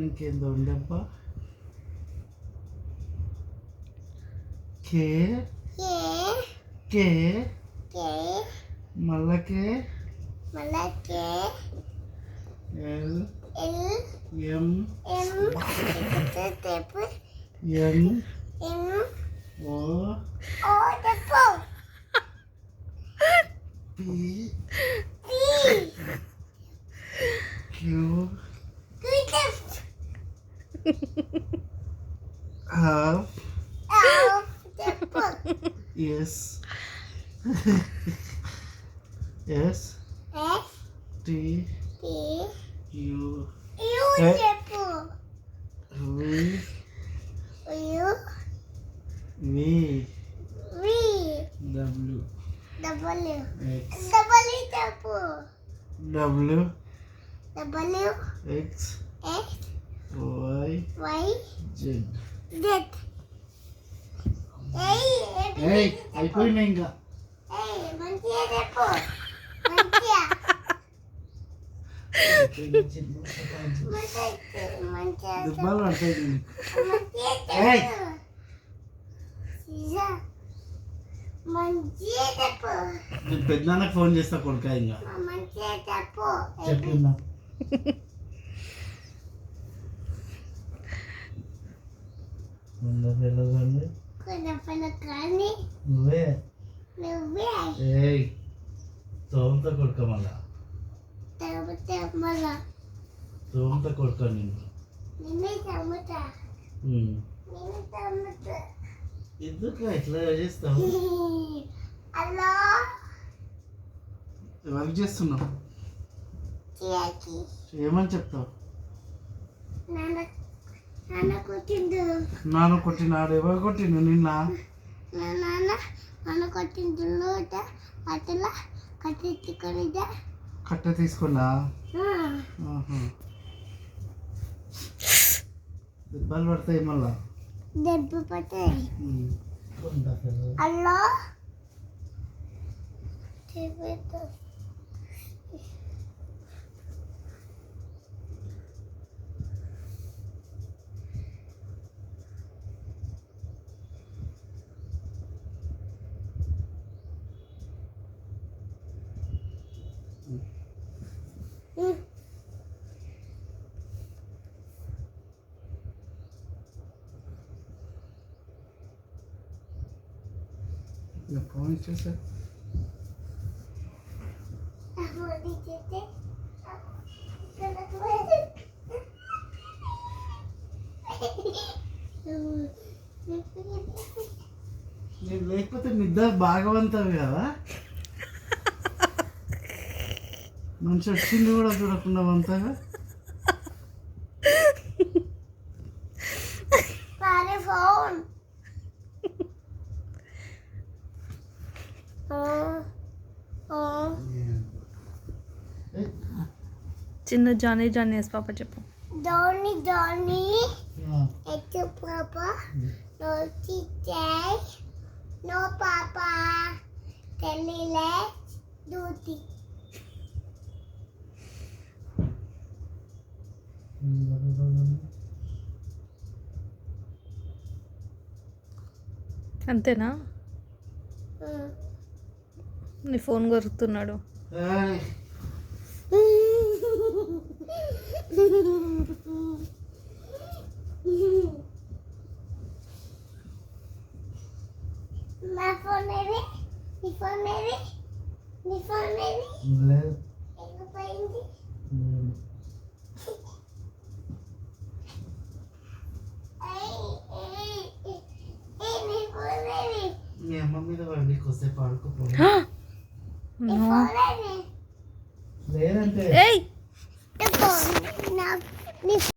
ఇంకేందో ఉండబ్బా మళ్ళకే L M N O P Q S T U V W X Y Z. అయిపోయినా ఇంకా దుబ్బాలు పడతాయి. పెద్దనాన్నకు ఫోన్ చేస్తా కొడుకా ఇంకా చెప్తున్నా. నువ్వే తోమతో కొడుక మళ్ళా తోమతో కొడుక నేను ఎందుకు ఇట్లా చేస్తావు? ఎవరికి చేస్తున్నావు? ఏమని చెప్తావు? నాన్న కొట్టినాడు. ఎవరు కొట్టిండు నిన్న? కట్ట తీసుకున్నా. దెబ్బలు పడతాయి మళ్ళా. దెబ్బ పడతాయి. అల్లా ఫోన్ ఇచ్చేసా. నేను లేకపోతే నిద్ర భాగవంతవి కదా. మంచి వచ్చింది కూడా చూడకుండా అంతగా. చిన్న జానీ జానీ ఎస్ పాప చెప్పు. Johnny Johnny yes papa no teacher no papa తెలిలే డ్యూటీ. అంతేనా? నీ ఫోన్ కొరుకుతున్నాడు. నా ఫోన్ ఏది? నీ ఫోన్ ఏది? నీ ఫోన్ ఏది? ఎక్కడ పోయింది? మీ అమ్మ మీద వాడికి వస్తే పడుకోపో. లేదంటే నీ